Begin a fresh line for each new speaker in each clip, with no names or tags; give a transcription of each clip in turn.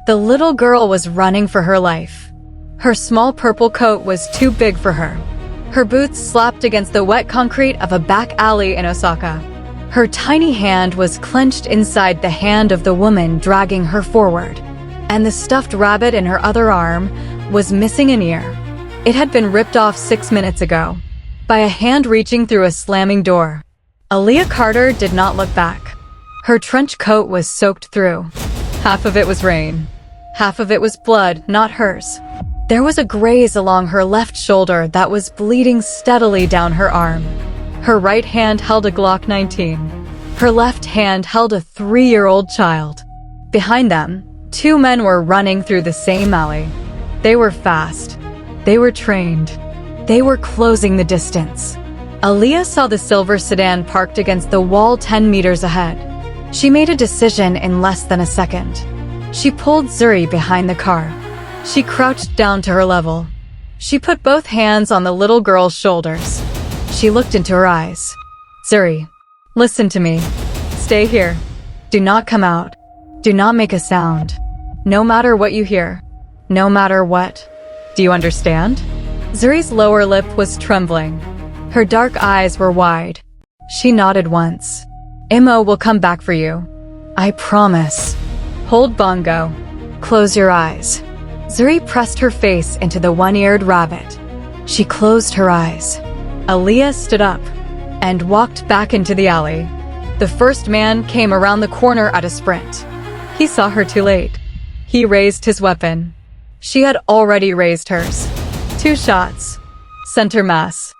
The little girl was running for her life. Her small purple coat was too big for her. Her boots slapped against the wet concrete of a back alley in Osaka. Her tiny hand was clenched inside the hand of the woman dragging her forward, and the stuffed rabbit in her other arm was missing an ear. It had been ripped off 6 minutes ago by a hand reaching through a slamming door. Aaliyah Carter did not look back. Her trench coat was soaked through. Half of it was rain. Half of it was blood, not hers. There was a graze along her left shoulder that was bleeding steadily down her arm. Her right hand held a Glock 19. Her left hand held a 3-year-old child. Behind them, 2 men were running through the same alley. They were fast. They were trained. They were closing the distance. Aaliyah saw the silver sedan parked against the wall 10 meters ahead. She made a decision in less than a second. She pulled Zuri behind the car. She crouched down to her level. She put both hands on the little girl's shoulders. She looked into her eyes. Zuri, listen to me. Stay here. Do not come out. Do not make a sound. No matter what you hear. No matter what. Do you understand? Zuri's lower lip was trembling. Her dark eyes were wide. She nodded once. Imo will come back for you. I promise. Hold bongo. Close your eyes. Zuri pressed her face into the one-eared rabbit. She closed her eyes. Aaliyah stood up and walked back into the alley. The first man came around the corner at a sprint. He saw her too late. He raised his weapon. She had already raised hers. 2 shots. Center mass.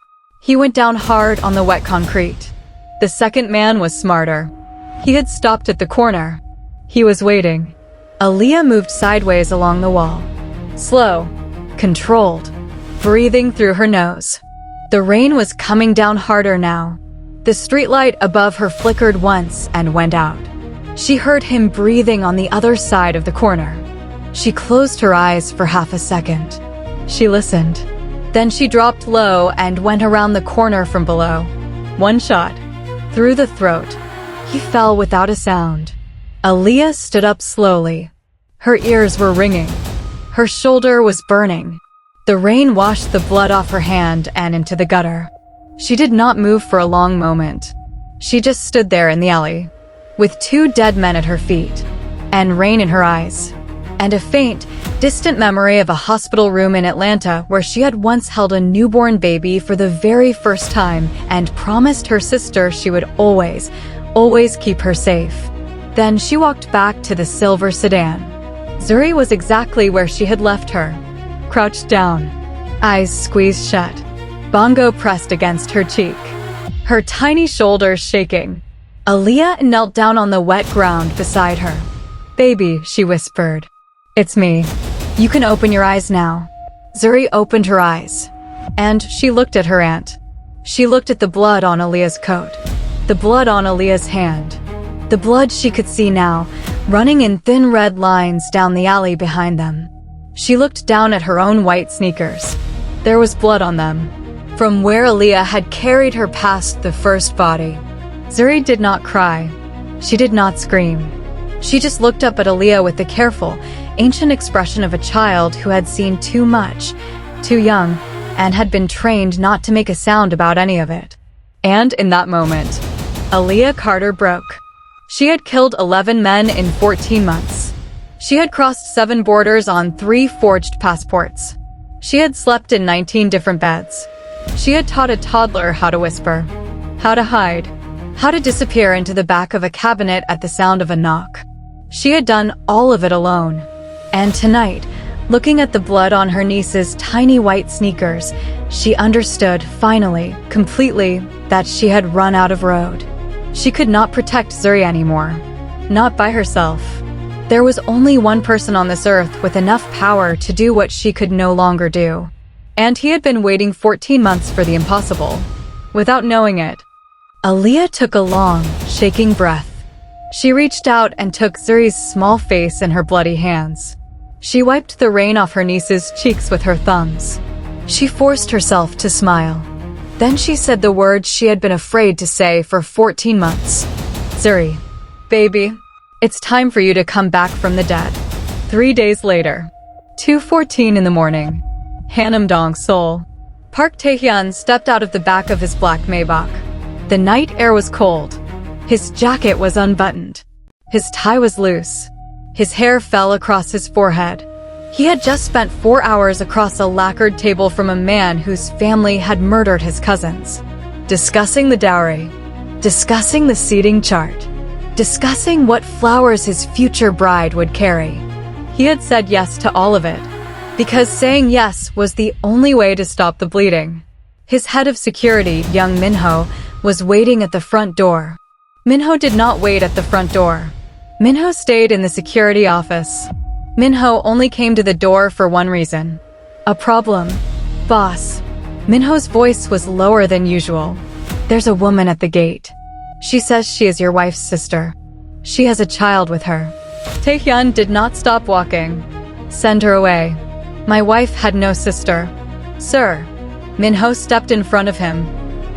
He went down hard on the wet concrete. The second man was smarter. He had stopped at the corner. He was waiting. Aaliyah moved sideways along the wall. Slow, controlled, breathing through her nose. The rain was coming down harder now. The streetlight above her flickered once and went out. She heard him breathing on the other side of the corner. She closed her eyes for half a second. She listened. Then she dropped low and went around the corner from below. 1 shot. Through the throat. He fell without a sound. Aaliyah stood up slowly. Her ears were ringing. Her shoulder was burning. The rain washed the blood off her hand and into the gutter. She did not move for a long moment. She just stood there in the alley, with 2 dead men at her feet, and rain in her eyes, and a faint, distant memory of a hospital room in Atlanta where she had once held a newborn baby for the very first time and promised her sister she would always keep her safe. Then she walked back to the silver sedan. Zuri was exactly where she had left her, crouched down, eyes squeezed shut, bongo pressed against her cheek, her tiny shoulders shaking. Aaliyah knelt down on the wet ground beside her. Baby, she whispered. It's me. You can open your eyes now. Zuri opened her eyes, and she looked at her aunt. She looked at the blood on Aaliyah's coat, the blood on Aaliyah's hand, the blood she could see now, running in thin red lines down the alley behind them. She looked down at her own white sneakers. There was blood on them, from where Aaliyah had carried her past the first body. Zuri did not cry. She did not scream. She just looked up at Aaliyah with the careful, ancient expression of a child who had seen too much, too young, and had been trained not to make a sound about any of it. And in that moment, Aaliyah Carter broke. She had killed 11 men in 14 months. She had crossed 7 borders on 3 forged passports. She had slept in 19 different beds. She had taught a toddler how to whisper, how to hide, how to disappear into the back of a cabinet at the sound of a knock. She had done all of it alone. And tonight, looking at the blood on her niece's tiny white sneakers, she understood, finally, completely, that she had run out of road. She could not protect Zuri anymore. Not by herself. There was only one person on this earth with enough power to do what she could no longer do. And he had been waiting 14 months for the impossible, without knowing it. Aaliyah took a long, shaking breath. She reached out and took Zuri's small face in her bloody hands. She wiped the rain off her niece's cheeks with her thumbs. She forced herself to smile. Then she said the words she had been afraid to say for 14 months. Zuri, baby, it's time for you to come back from the dead. 3 days later, 2:14 in the morning, Hanamdong, Seoul. Park Tae-hyun stepped out of the back of his black Maybach. The night air was cold. His jacket was unbuttoned. His tie was loose. His hair fell across his forehead. He had just spent 4 hours across a lacquered table from a man whose family had murdered his cousins, discussing the dowry, discussing the seating chart, discussing what flowers his future bride would carry. He had said yes to all of it, because saying yes was the only way to stop the bleeding. His head of security, young Minho, was waiting at the front door. Minho did not wait at the front door. Minho stayed in the security office. Minho only came to the door for one reason. A problem. Boss. Minho's voice was lower than usual. There's a woman at the gate. She says she is your wife's sister. She has a child with her. Tae-hyun did not stop walking. Send her away. My wife had no sister. Sir. Minho stepped in front of him.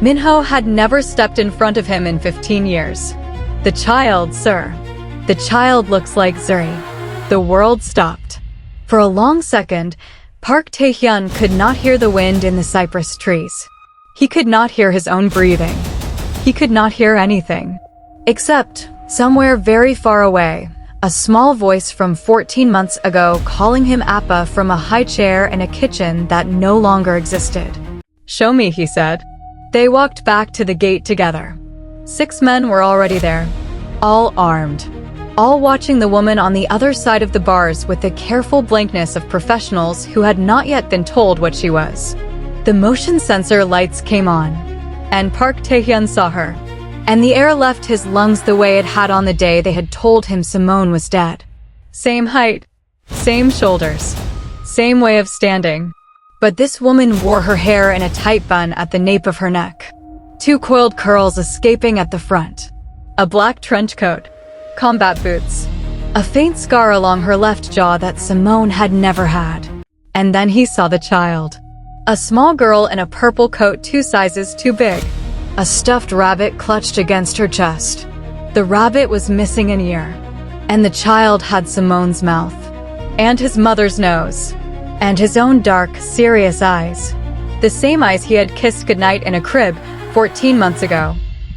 Minho had never stepped in front of him in 15 years. The child, sir. The child looks like Zuri. The world stopped. For a long second, Park Tae-hyun could not hear the wind in the cypress trees. He could not hear his own breathing. He could not hear anything. Except, somewhere very far away, a small voice from 14 months ago calling him appa from a high chair in a kitchen that no longer existed. Show me, he said. They walked back to the gate together. 6 men were already there, all armed. All watching the woman on the other side of the bars with the careful blankness of professionals who had not yet been told what she was. The motion sensor lights came on, and Park Tae-hyun saw her, and the air left his lungs the way it had on the day they had told him Simone was dead. Same height, same shoulders, same way of standing. But this woman wore her hair in a tight bun at the nape of her neck, 2 coiled curls escaping at the front, a black trench coat, combat boots, a faint scar along her left jaw that Simone had never had. And then he saw the child. A small girl in a purple coat 2 sizes too big. A stuffed rabbit clutched against her chest. The rabbit was missing an ear. And the child had Simone's mouth. And his mother's nose. And his own dark, serious eyes. The same eyes he had kissed goodnight in a crib 14 months ago.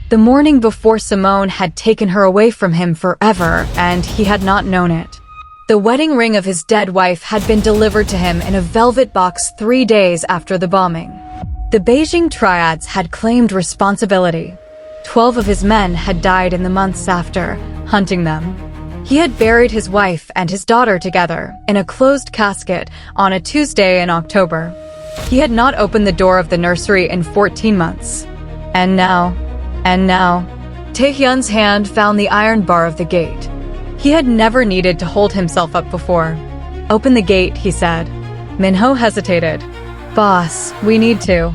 The morning before Simone had taken her away from him forever, and he had not known it. The wedding ring of his dead wife had been delivered to him in a velvet box 3 days after the bombing. The Beijing triads had claimed responsibility. 12 of his men had died in the months after, hunting them. He had buried his wife and his daughter together in a closed casket on a Tuesday in October. He had not opened the door of the nursery in 14 months. And now, Tae-hyun's hand found the iron bar of the gate. He had never needed to hold himself up before. Open the gate, he said. Minho hesitated. Boss, we need to.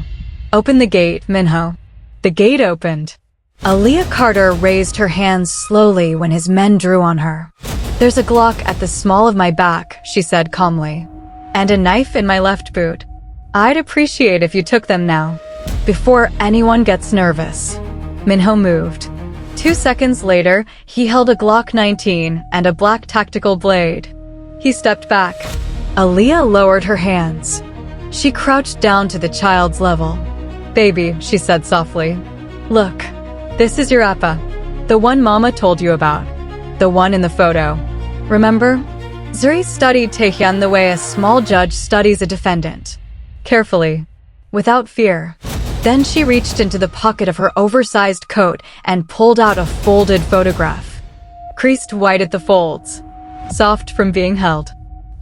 Open the gate, Minho. The gate opened. Aaliyah Carter raised her hands slowly when his men drew on her. There's a Glock at the small of my back, she said calmly. And a knife in my left boot. I'd appreciate if you took them now, before anyone gets nervous. Minho moved. 2 seconds later, he held a Glock 19 and a black tactical blade. He stepped back. Aaliyah lowered her hands. She crouched down to the child's level. Baby, she said softly. Look, this is your appa. The one Mama told you about. The one in the photo. Remember? Zuri studied Tae-hyun the way a small judge studies a defendant. Carefully, without fear. Then she reached into the pocket of her oversized coat and pulled out a folded photograph. Creased white at the folds. Soft from being held.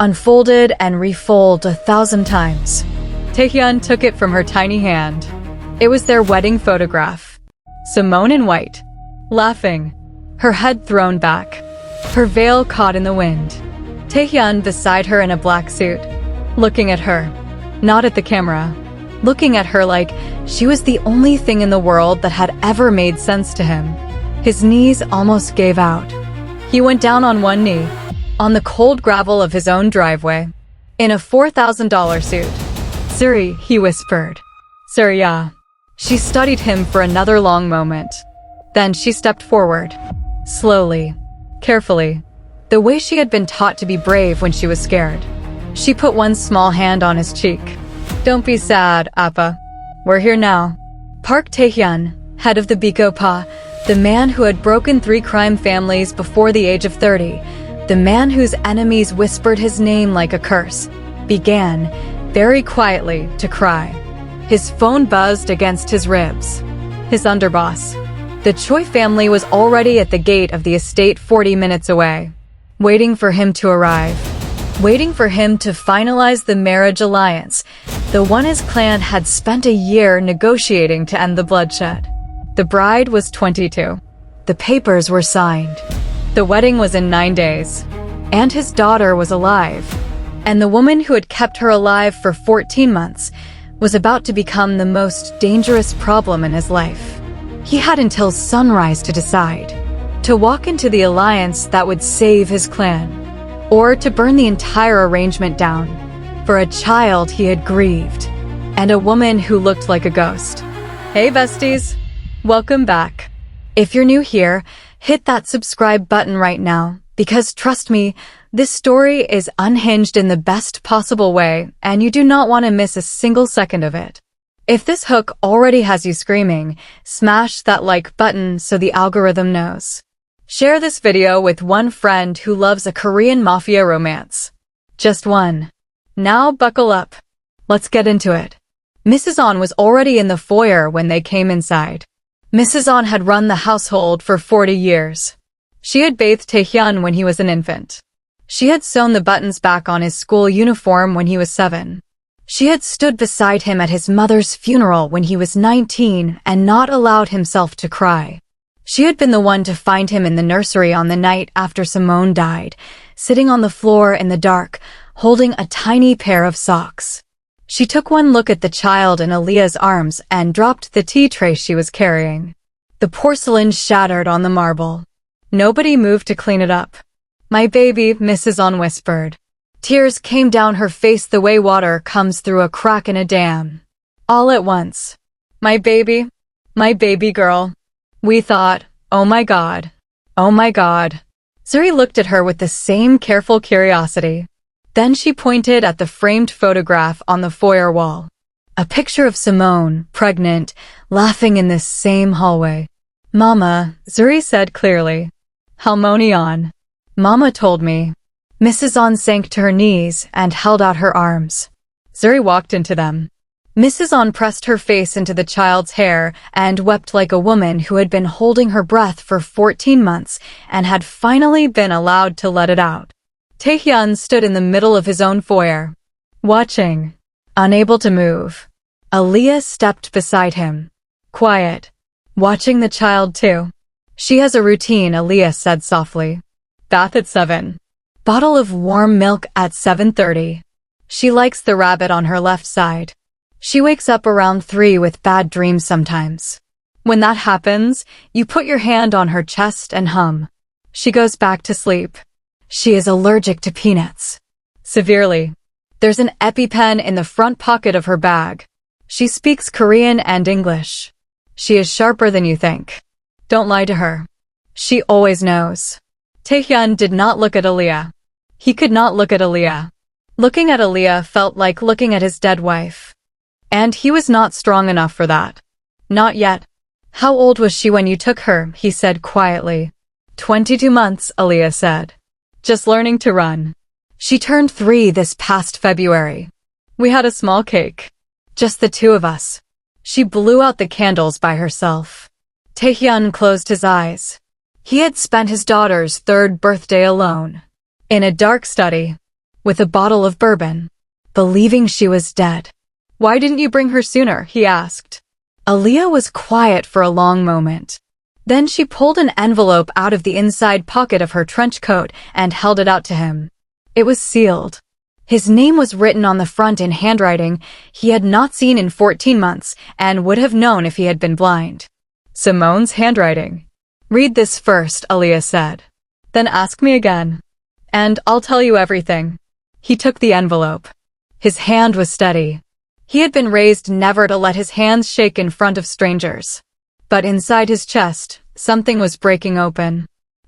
Unfolded and refolded 1,000 times. Tae-hyun took it from her tiny hand. It was their wedding photograph. Simone in white. Laughing. Her head thrown back. Her veil caught in the wind. Tae-hyun beside her in a black suit. Looking at her. Not at the camera. Looking at her like she was the only thing in the world that had ever made sense to him. His knees almost gave out. He went down on one knee, on the cold gravel of his own driveway, in a $4,000 suit. Zuri, he whispered. Surya. She studied him for another long moment. Then she stepped forward. Slowly. Carefully. the way she had been taught to be brave when she was scared. She put one small hand on his cheek. "Don't be sad, appa. We're here now." Park Tae-hyun, head of the Baekho-pa, the man who had broken 3 crime families before the age of 30, the man whose enemies whispered his name like a curse, began, very quietly, to cry. His phone buzzed against his ribs. His underboss. The Choi family was already at the gate of the estate 40 minutes away, waiting for him to arrive, waiting for him to finalize the marriage alliance, the one his clan had spent a year negotiating to end the bloodshed. The bride was 22. The papers were signed. The wedding was in 9 days. And his daughter was alive. And the woman who had kept her alive for 14 months was about to become the most dangerous problem in his life. He had until sunrise to decide. To walk into the alliance that would save his clan. Or to burn the entire arrangement down. For a child he had grieved. And a woman who looked like a ghost. Hey besties! Welcome back. If you're new here, hit that subscribe button right now, because trust me, this story is unhinged in the best possible way, and you do not want to miss a single second of it. If this hook already has you screaming, smash that like button so the algorithm knows. Share this video with one friend who loves a Korean mafia romance. Just one. Now buckle up. Let's get into it. Mrs. On was already in the foyer when they came inside. Mrs. On had run the household for 40 years. She had bathed Tae-hyun when he was an infant. She had sewn the buttons back on his school uniform when he was 7. She had stood beside him at his mother's funeral when he was 19 and not allowed himself to cry. She had been the one to find him in the nursery on the night after Simone died, sitting on the floor in the dark, holding a tiny pair of socks. She took one look at the child in Aaliyah's arms and dropped the tea tray she was carrying. The porcelain shattered on the marble. Nobody moved to clean it up. "My baby," Mrs. On whispered. Tears came down her face the way water comes through a crack in a dam. All at once. My baby girl." We thought, oh my God. Zuri looked at her with the same careful curiosity. Then she pointed at the framed photograph on the foyer wall. A picture of Simone, pregnant, laughing in this same hallway. "Mama," Zuri said clearly. "Halmonion. Mama told me." Mrs. On sank to her knees and held out her arms. Zuri walked into them. Mrs. On pressed her face into the child's hair and wept like a woman who had been holding her breath for 14 months and had finally been allowed to let it out. Tae-hyun stood in the middle of his own foyer, watching, unable to move. Aaliyah stepped beside him, quiet, watching the child too. "She has a routine," Aaliyah said softly. "Bath at 7. Bottle of warm milk at 7:30. She likes the rabbit on her left side. She wakes up around 3 with bad dreams sometimes. When that happens, you put your hand on her chest and hum. She goes back to sleep. She is allergic to peanuts. Severely. There's an EpiPen in the front pocket of her bag. She speaks Korean and English. She is sharper than you think. Don't lie to her. She always knows." Tae-hyun did not look at Aaliyah. He could not look at Aaliyah. Looking at Aaliyah felt like looking at his dead wife. And he was not strong enough for that. Not yet. "How old was she when you took her?" he said quietly. 22 months, Aaliyah said. "Just learning to run. She turned 3 this past February. We had a small cake. Just the 2 of us. She blew out the candles by herself." Tae-hyun closed his eyes. He had spent his daughter's 3rd birthday alone. In a dark study. With a bottle of bourbon. Believing she was dead. "Why didn't you bring her sooner?" he asked. Aaliyah was quiet for a long moment. Then she pulled an envelope out of the inside pocket of her trench coat and held it out to him. It was sealed. His name was written on the front in handwriting he had not seen in 14 months and would have known if he had been blind. Simone's handwriting. "Read this first," Aaliyah said. "Then ask me again. And I'll tell you everything." He took the envelope. His hand was steady. He had been raised never to let his hands shake in front of strangers. But inside his chest, something was breaking open.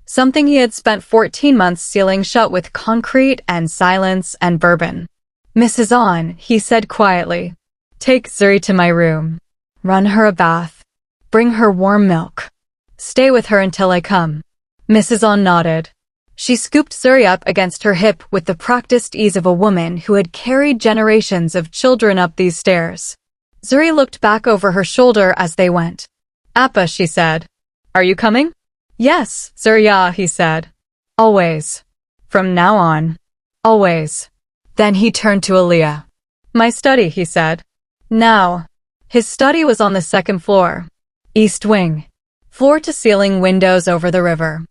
Something he had spent 14 months sealing shut with concrete and silence and bourbon. "Mrs. On," he said quietly. "Take Zuri to my room. Run her a bath. Bring her warm milk. Stay with her until I come." Mrs. On nodded. She scooped Zuri up against her hip with the practiced ease of a woman who had carried generations of children up these stairs. Zuri looked back over her shoulder as they went. "Appa," she said. "Are you coming?" "Yes, Zuri, he said. "Always. From now on. Always." Then he turned to Aaliyah. "My study," he said. Now. His study was on the second floor. East wing. Floor-to-ceiling windows over the river.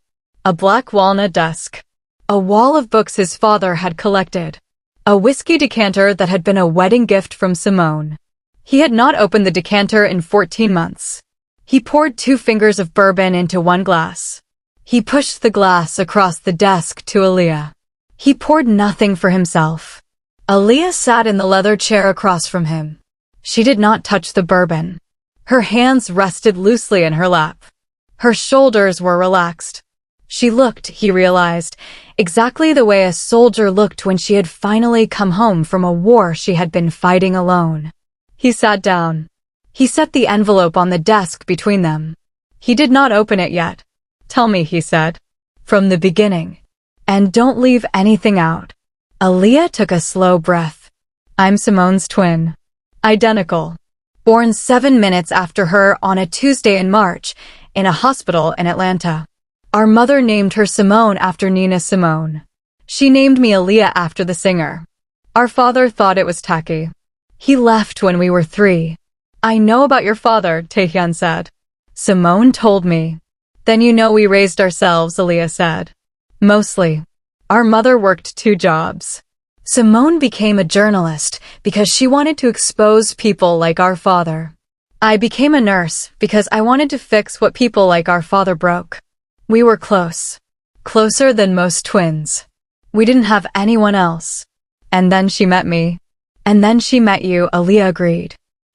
A black walnut desk. A wall of books his father had collected. A whiskey decanter that had been a wedding gift from Simone. He had not opened the decanter in 14 months. He poured 2 fingers of bourbon into one glass. He pushed the glass across the desk to Aaliyah. He poured nothing for himself. Aaliyah sat in the leather chair across from him. She did not touch the bourbon. Her hands rested loosely in her lap. Her shoulders were relaxed. She looked, he realized, exactly the way a soldier looked when she had finally come home from a war she had been fighting alone. He sat down. He set the envelope on the desk between them. He did not open it yet. "Tell me," he said. "From the beginning. And don't leave anything out." Aaliyah took a slow breath. "I'm Simone's twin. Identical. Born 7 minutes after her on a Tuesday in March, in a hospital in Atlanta. Our mother named her Simone after Nina Simone. She named me Aaliyah after the singer. Our father thought it was tacky. He left when we were 3. "I know about your father," Tae-hyun said. "Simone told me." "Then you know we raised ourselves," Aaliyah said. "Mostly. Our mother worked 2 jobs. Simone became a journalist because she wanted to expose people like our father. I became a nurse because I wanted to fix what people like our father broke. We were close. Closer than most twins. We didn't have anyone else. And then she met me. And then she met you," Aaliyah agreed.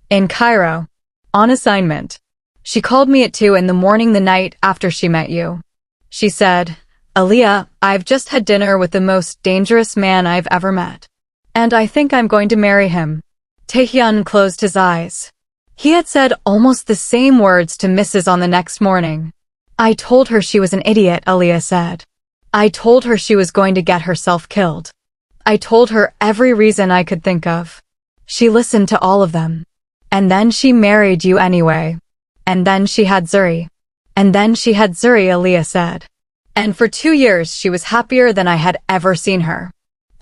"In Cairo. On assignment. She called me at 2 in the morning the night after she met you. She said, 'Aaliyah, I've just had dinner with the most dangerous man I've ever met. And I think I'm going to marry him.'" Tae-hyun closed his eyes. He had said almost the same words to Mrs. On the next morning. "I told her she was an idiot," Aaliyah said. "I told her she was going to get herself killed. I told her every reason I could think of. She listened to all of them. And then she married you anyway. And then she had Zuri. And then she had Zuri," Aaliyah said. "And for 2 years she was happier than I had ever seen her.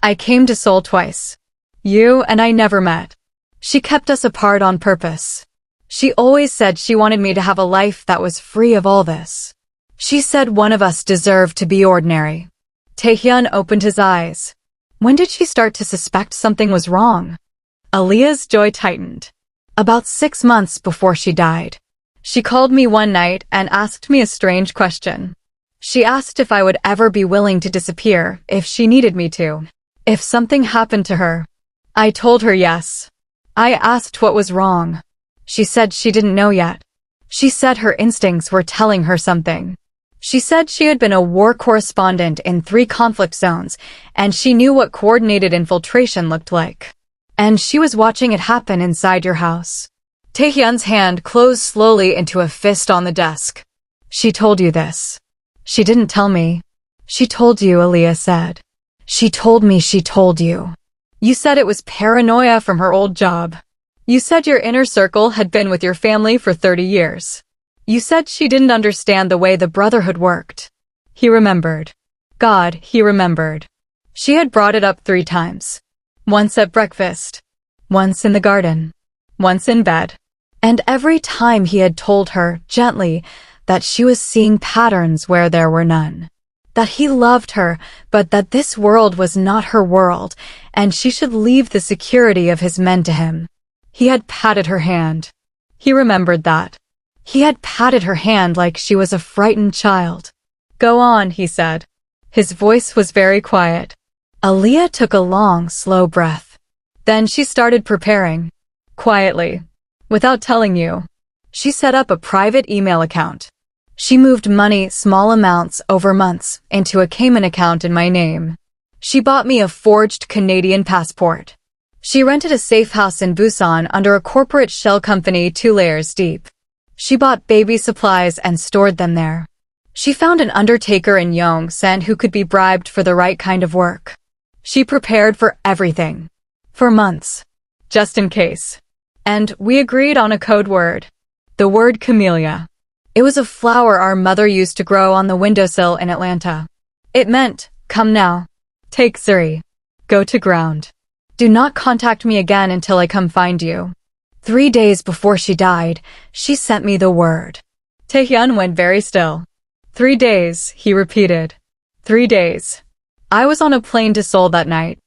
I came to Seoul twice. You and I never met. She kept us apart on purpose. She always said she wanted me to have a life that was free of all this. She said one of us deserved to be ordinary." Tae-hyun opened his eyes. When did she start to suspect something was wrong? Aaliyah's jaw tightened. "About 6 months before she died. She called me one night and asked me a strange question. She asked if I would ever be willing to disappear if she needed me to. If something happened to her. I told her yes. I asked what was wrong. She said she didn't know yet. She said her instincts were telling her something. She said she had been a war correspondent in 3 conflict zones, and she knew what coordinated infiltration looked like. And she was watching it happen inside your house." Tae-hyun's hand closed slowly into a fist on the desk. "She told you this." "She didn't tell me." "She told you," Aaliyah said. "She told me she told you. You said it was paranoia from her old job. You said your inner circle had been with your family for 30 years. You said she didn't understand the way the brotherhood worked." He remembered. God, he remembered. She had brought it up 3 times. Once at breakfast. Once in the garden. Once in bed. And every time he had told her, gently, that she was seeing patterns where there were none. That he loved her, but that this world was not her world, and she should leave the security of his men to him. He had patted her hand. He remembered that. He had patted her hand like she was a frightened child. "Go on," he said. His voice was very quiet. Aaliyah took a long, slow breath. Then she started preparing. Quietly. Without telling you. She set up a private email account. She moved money, small amounts, over months, into a Cayman account in my name. She bought me a forged Canadian passport. She rented a safe house in Busan under a corporate shell company 2 layers deep. She bought baby supplies and stored them there. She found an undertaker in Yongsan who could be bribed for the right kind of work. She prepared for everything. For months. Just in case. And we agreed on a code word. The word camellia. It was a flower our mother used to grow on the windowsill in Atlanta. It meant, come now. Take Zuri. Go to ground. Do not contact me again until I come find you. 3 days before she died, she sent me the word. Tae-hyun went very still. 3 days, he repeated. 3 days. I was on a plane to Seoul that night.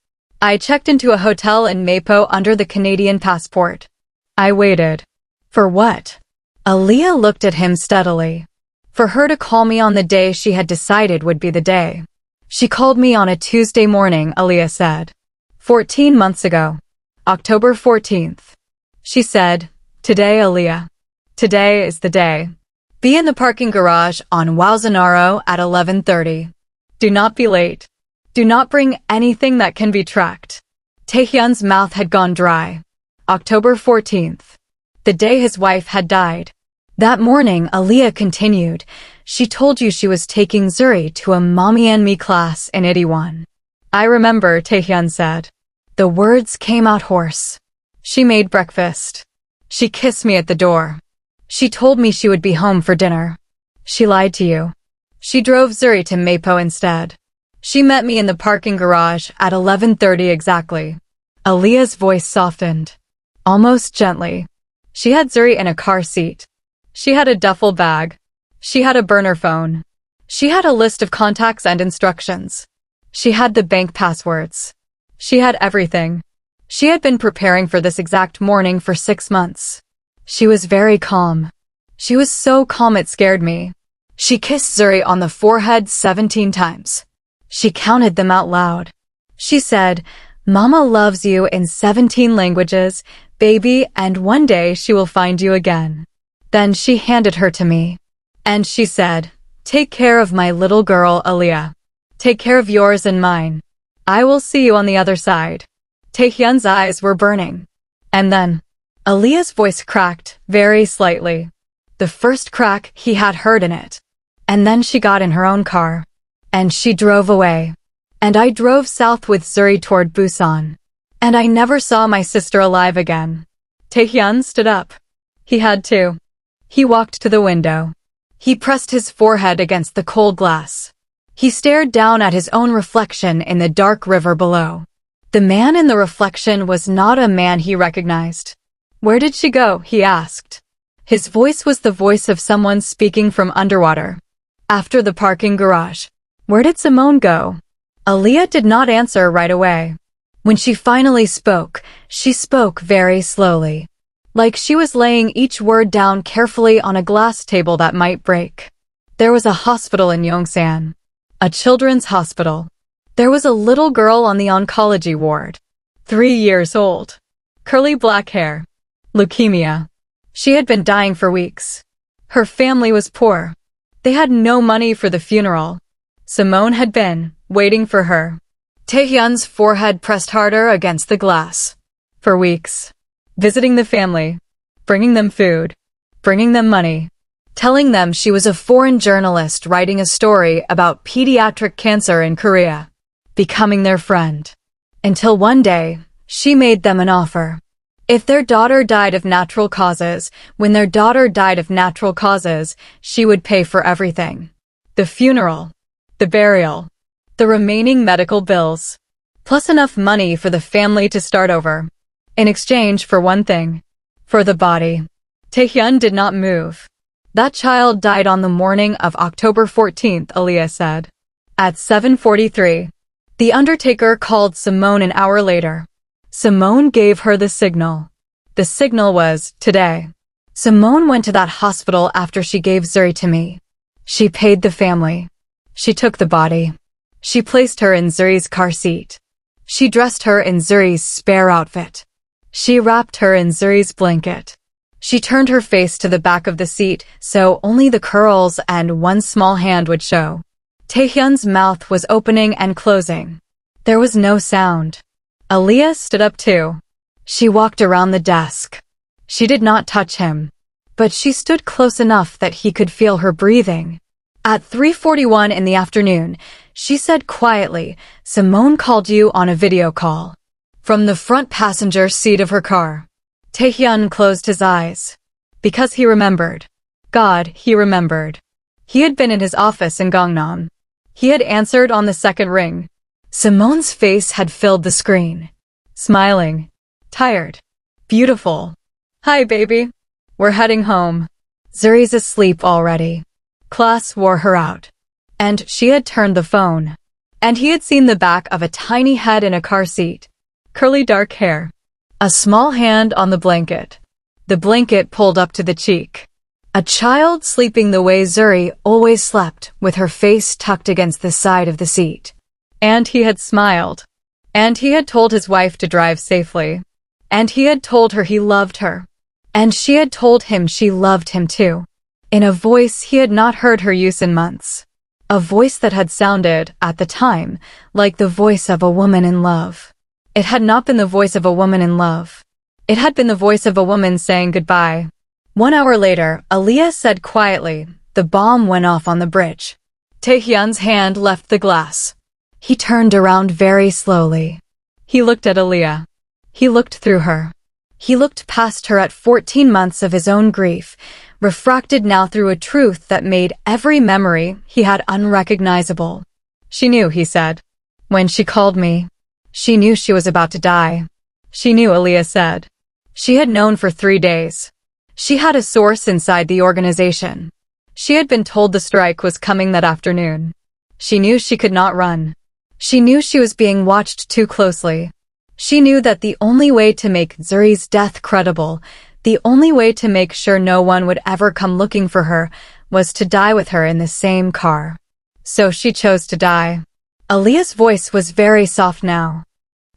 I checked into a hotel in Mapo under the Canadian passport. I waited. For what? Aaliyah looked at him steadily. For her to call me on the day she had decided would be the day. She called me on a Tuesday morning, Aaliyah said. 14 months ago. October 14th. She said, today, Aaliyah. Today is the day. Be in the parking garage on Wowzanaro at 11:30. Do not be late. Do not bring anything that can be tracked. Tae-hyun's mouth had gone dry. October 14th. The day his wife had died. That morning, Aaliyah continued, she told you she was taking Zuri to a mommy and me class in Itaewon. I remember, Tae-hyun said. The words came out hoarse. She made breakfast. She kissed me at the door. She told me she would be home for dinner. She lied to you. She drove Zuri to Mapo instead. She met me in the parking garage at 11:30 exactly. Aaliyah's voice softened. Almost gently. She had Zuri in a car seat. She had a duffel bag. She had a burner phone. She had a list of contacts and instructions. She had the bank passwords. She had everything. She had been preparing for this exact morning for 6 months. She was very calm. She was so calm it scared me. She kissed Zuri on the forehead 17 times. She counted them out loud. She said, Mama loves you in 17 languages, baby, and one day she will find you again. Then she handed her to me. And she said, take care of my little girl, Aaliyah. Take care of yours and mine. I will see you on the other side. Tae-hyun's eyes were burning. And then, Aaliyah's voice cracked, very slightly. The first crack he had heard in it. And then she got in her own car. And she drove away. And I drove south with Zuri toward Busan. And I never saw my sister alive again. Tae-hyun stood up. He had to. He walked to the window. He pressed his forehead against the cold glass. He stared down at his own reflection in the dark river below. The man in the reflection was not a man he recognized. Where did she go? He asked. His voice was the voice of someone speaking from underwater. After the parking garage. Where did Simone go? Aaliyah did not answer right away. When she finally spoke, she spoke very slowly. Like she was laying each word down carefully on a glass table that might break. There was a hospital in Yongsan. A children's hospital. There was a little girl on the oncology ward. 3 years old. Curly black hair. Leukemia. She had been dying for weeks. Her family was poor. They had no money for the funeral. Simone had been waiting for her. Tae-hyun's forehead pressed harder against the glass. For weeks. Visiting the family. Bringing them food. Bringing them money. Telling them she was a foreign journalist writing a story about pediatric cancer in Korea. Becoming their friend. Until one day, she made them an offer. If their daughter died of natural causes, when their daughter died of natural causes, she would pay for everything. The funeral. The burial. The remaining medical bills. Plus enough money for the family to start over. In exchange for one thing. For the body. Tae-hyun did not move. That child died on the morning of October 14th, Aaliyah said. At 7:43. The undertaker called Simone an hour later. Simone gave her the signal. The signal was, today. Simone went to that hospital after she gave Zuri to me. She paid the family. She took the body. She placed her in Zuri's car seat. She dressed her in Zuri's spare outfit. She wrapped her in Zuri's blanket. She turned her face to the back of the seat so only the curls and one small hand would show. Tae-hyun's mouth was opening and closing. There was no sound. Aaliyah stood up too. She walked around the desk. She did not touch him, but she stood close enough that he could feel her breathing. At 3:41 in the afternoon, she said quietly, "Simone called you on a video call." From the front passenger seat of her car. Tae-hyun closed his eyes. Because he remembered. God, he remembered. He had been in his office in Gangnam. He had answered on the second ring. Simone's face had filled the screen. Smiling. Tired. Beautiful. "Hi, baby. We're heading home. Zuri's asleep already." Class wore her out. And she had turned the phone. And he had seen the back of a tiny head in a car seat. Curly dark hair. A small hand on the blanket. The blanket pulled up to the cheek. A child sleeping the way Zuri always slept, with her face tucked against the side of the seat. And he had smiled. And he had told his wife to drive safely. And he had told her he loved her. And she had told him she loved him too. In a voice he had not heard her use in months. A voice that had sounded, at the time, like the voice of a woman in love. It had not been the voice of a woman in love. It had been the voice of a woman saying goodbye. 1 hour later, Aaliyah said quietly, "The bomb went off on the bridge." Tae-hyun's hand left the glass. He turned around very slowly. He looked at Aaliyah. He looked through her. He looked past her at 14 months of his own grief, refracted now through a truth that made every memory he had unrecognizable. "She knew," he said. "When she called me. She knew she was about to die." "She knew," Aaliyah said. She had known for 3 days. She had a source inside the organization. She had been told the strike was coming that afternoon. She knew she could not run. She knew she was being watched too closely. She knew that the only way to make Zuri's death credible, the only way to make sure no one would ever come looking for her, was to die with her in the same car. So she chose to die. Aaliyah's voice was very soft now.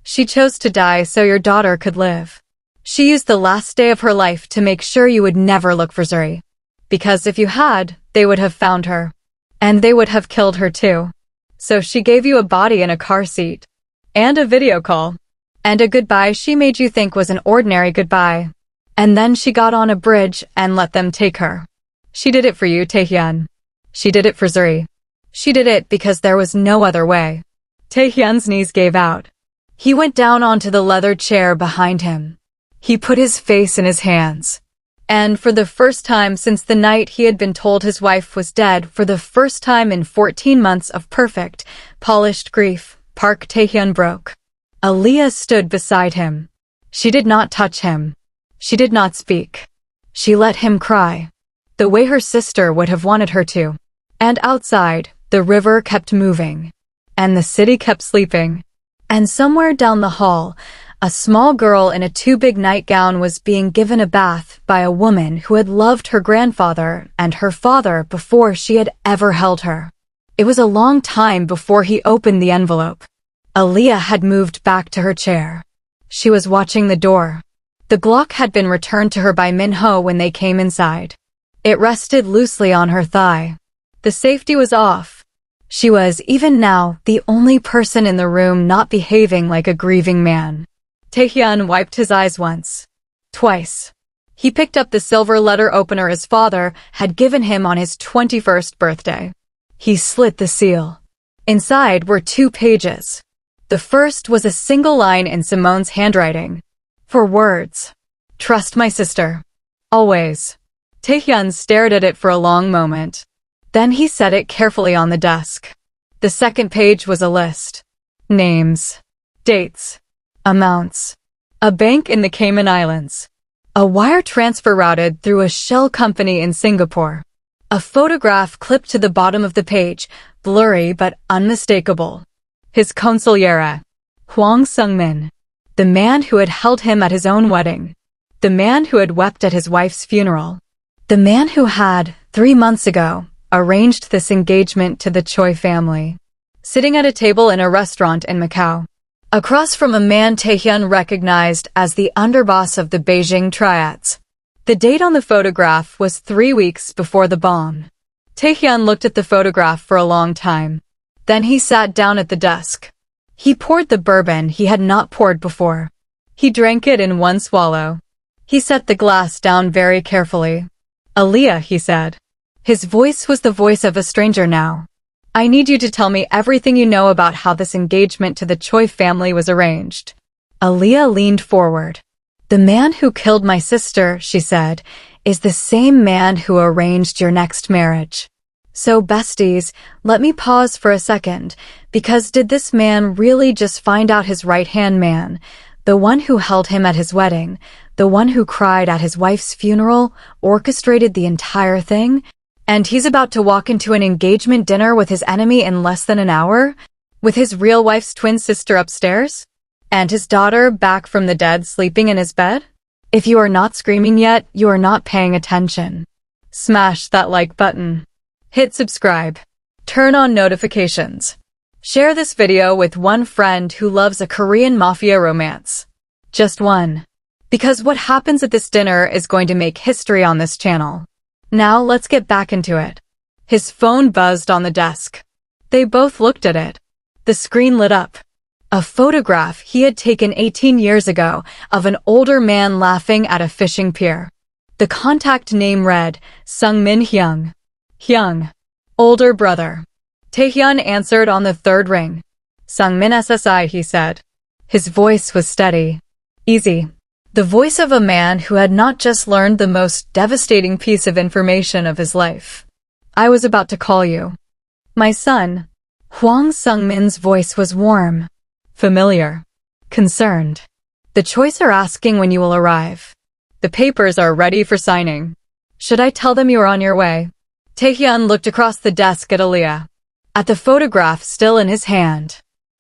She chose to die so your daughter could live. She used the last day of her life to make sure you would never look for Zuri. Because if you had, they would have found her. And they would have killed her too. So she gave you a body in a car seat. And a video call. And a goodbye she made you think was an ordinary goodbye. And then she got on a bridge and let them take her. She did it for you, Tae-hyun. She did it for Zuri. She did it because there was no other way. Tae-hyun's knees gave out. He went down onto the leather chair behind him. He put his face in his hands. And for the first time since the night he had been told his wife was dead, for the first time in 14 months of perfect, polished grief, Park Tae-hyun broke. Aaliyah stood beside him. She did not touch him. She did not speak. She let him cry. The way her sister would have wanted her to. And outside, the river kept moving. And the city kept sleeping. And somewhere down the hall, a small girl in a too-big nightgown was being given a bath by a woman who had loved her grandfather and her father before she had ever held her. It was a long time before he opened the envelope. Aaliyah had moved back to her chair. She was watching the door. The Glock had been returned to her by Min-ho when they came inside. It rested loosely on her thigh. The safety was off. She was, even now, the only person in the room not behaving like a grieving man. Tae-hyun wiped his eyes once. Twice. He picked up the silver letter opener his father had given him on his 21st birthday. He slit the seal. Inside were 2 pages. The first was a single line in Simone's handwriting. 4 words. Trust my sister. Always. Tae-hyun stared at it for a long moment. Then he set it carefully on the desk. The second page was a list. Names. Dates. Amounts. A bank in the Cayman Islands. A wire transfer routed through a shell company in Singapore. A photograph clipped to the bottom of the page, blurry but unmistakable. His consigliere. Hwang Sung-min. The man who had held him at his own wedding. The man who had wept at his wife's funeral. The man who had, 3 months ago, arranged this engagement to the Choi family. Sitting at a table in a restaurant in Macau. Across from a man Tae-hyun recognized as the underboss of the Beijing triads. The date on the photograph was 3 weeks before the bomb. Tae-hyun looked at the photograph for a long time. Then he sat down at the desk. He poured the bourbon he had not poured before. He drank it in one swallow. He set the glass down very carefully. "Aaliyah," he said. His voice was the voice of a stranger now. "I need you to tell me everything you know about how this engagement to the Choi family was arranged." Aaliyah leaned forward. "The man who killed my sister," she said, "is the same man who arranged your next marriage. So, besties, let me pause for a second, because did this man really just find out his right-hand man, the one who held him at his wedding, the one who cried at his wife's funeral, orchestrated the entire thing, and he's about to walk into an engagement dinner with his enemy in less than an hour, with his real wife's twin sister upstairs, and his daughter back from the dead sleeping in his bed? If you are not screaming yet, you are not paying attention. Smash that like button. Hit subscribe. Turn on notifications. Share this video with one friend who loves a Korean mafia romance. Just one. Because what happens at this dinner is going to make history on this channel. Now let's get back into it. His phone buzzed on the desk. They both looked at it. The screen lit up. A photograph he had taken 18 years ago of an older man laughing at a fishing pier. The contact name read, Sungmin Hyung. Hyung. Older brother. Tae-hyun answered on the third ring. Sungmin SSI, he said. His voice was steady. Easy. The voice of a man who had not just learned the most devastating piece of information of his life. I was about to call you. My son. Hwang Sungmin's voice was warm. Familiar. Concerned. The Choice are asking when you will arrive. The papers are ready for signing. Should I tell them you are on your way? Tae-hyun looked across the desk at Aaliyah. At the photograph still in his hand.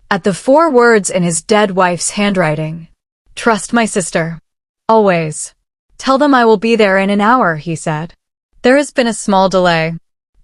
At the 4 words in his dead wife's handwriting. Trust my sister. Always. Tell them I will be there in an hour, he said. There has been a small delay.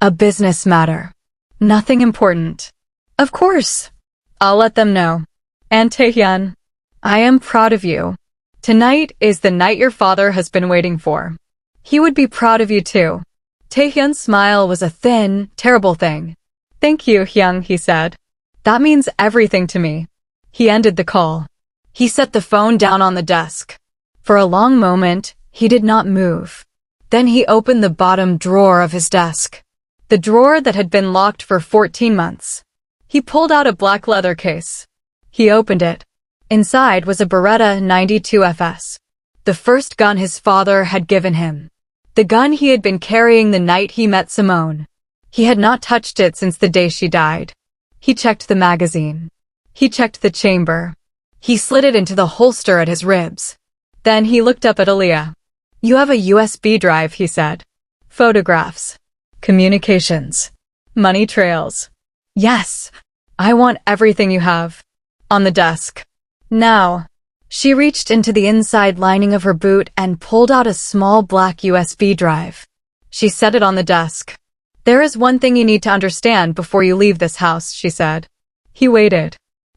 A business matter. Nothing important. Of course. I'll let them know. And Tae-hyun, I am proud of you. Tonight is the night your father has been waiting for. He would be proud of you too. Tae-hyun's smile was a thin, terrible thing. Thank you, Hyung, he said. That means everything to me. He ended the call. He set the phone down on the desk. For a long moment, he did not move. Then he opened the bottom drawer of his desk. The drawer that had been locked for 14 months. He pulled out a black leather case. He opened it. Inside was a Beretta 92 FS. The first gun his father had given him. The gun he had been carrying the night he met Simone. He had not touched it since the day she died. He checked the magazine. He checked the chamber. He slid it into the holster at his ribs. Then he looked up at Aaliyah. You have a USB drive, he said. Photographs. Communications. Money trails. Yes. I want everything you have. On the desk. Now. She reached into the inside lining of her boot and pulled out a small black USB drive. She set it on the desk. There is one thing you need to understand before you leave this house, she said. He waited.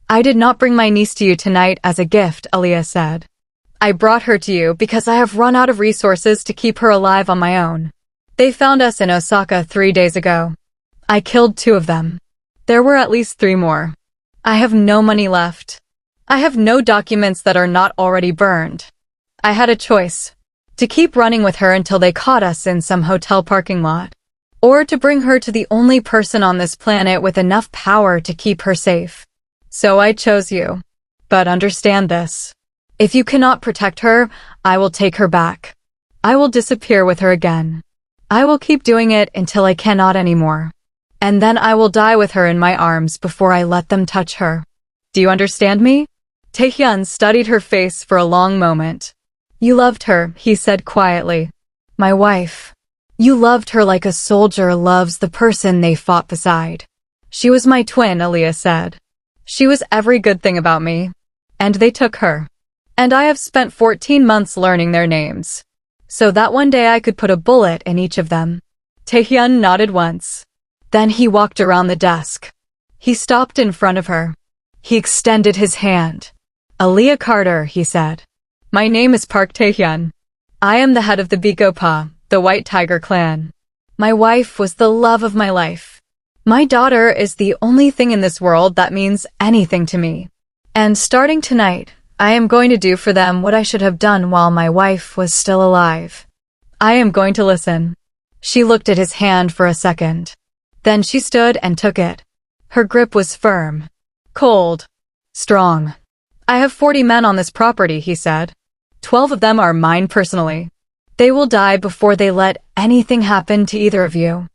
I did not bring my niece to you tonight as a gift, Aaliyah said. I brought her to you because I have run out of resources to keep her alive on my own. They found us in Osaka 3 days ago. I killed 2 of them. There were at least 3 more. I have no money left. I have no documents that are not already burned. I had a choice. To keep running with her until they caught us in some hotel parking lot. Or to bring her to the only person on this planet with enough power to keep her safe. So I chose you. But understand this. If you cannot protect her, I will take her back. I will disappear with her again. I will keep doing it until I cannot anymore. And then I will die with her in my arms before I let them touch her. Do you understand me? Tae-hyun studied her face for a long moment. You loved her, he said quietly. My wife. You loved her like a soldier loves the person they fought beside. She was my twin, Aaliyah said. She was every good thing about me. And they took her. And I have spent 14 months learning their names. So that one day I could put a bullet in each of them. Tae-hyun nodded once. Then he walked around the desk. He stopped in front of her. He extended his hand. Aaliyah Carter, he said. My name is Park Tae-hyun. I am the head of the Baekho-pa, the White Tiger Clan. My wife was the love of my life. My daughter is the only thing in this world that means anything to me. And starting tonight, I am going to do for them what I should have done while my wife was still alive. I am going to listen. She looked at his hand for a second. Then she stood and took it. Her grip was firm, cold, strong. I have 40 men on this property, he said. 12 of them are mine personally. They will die before they let anything happen to either of you.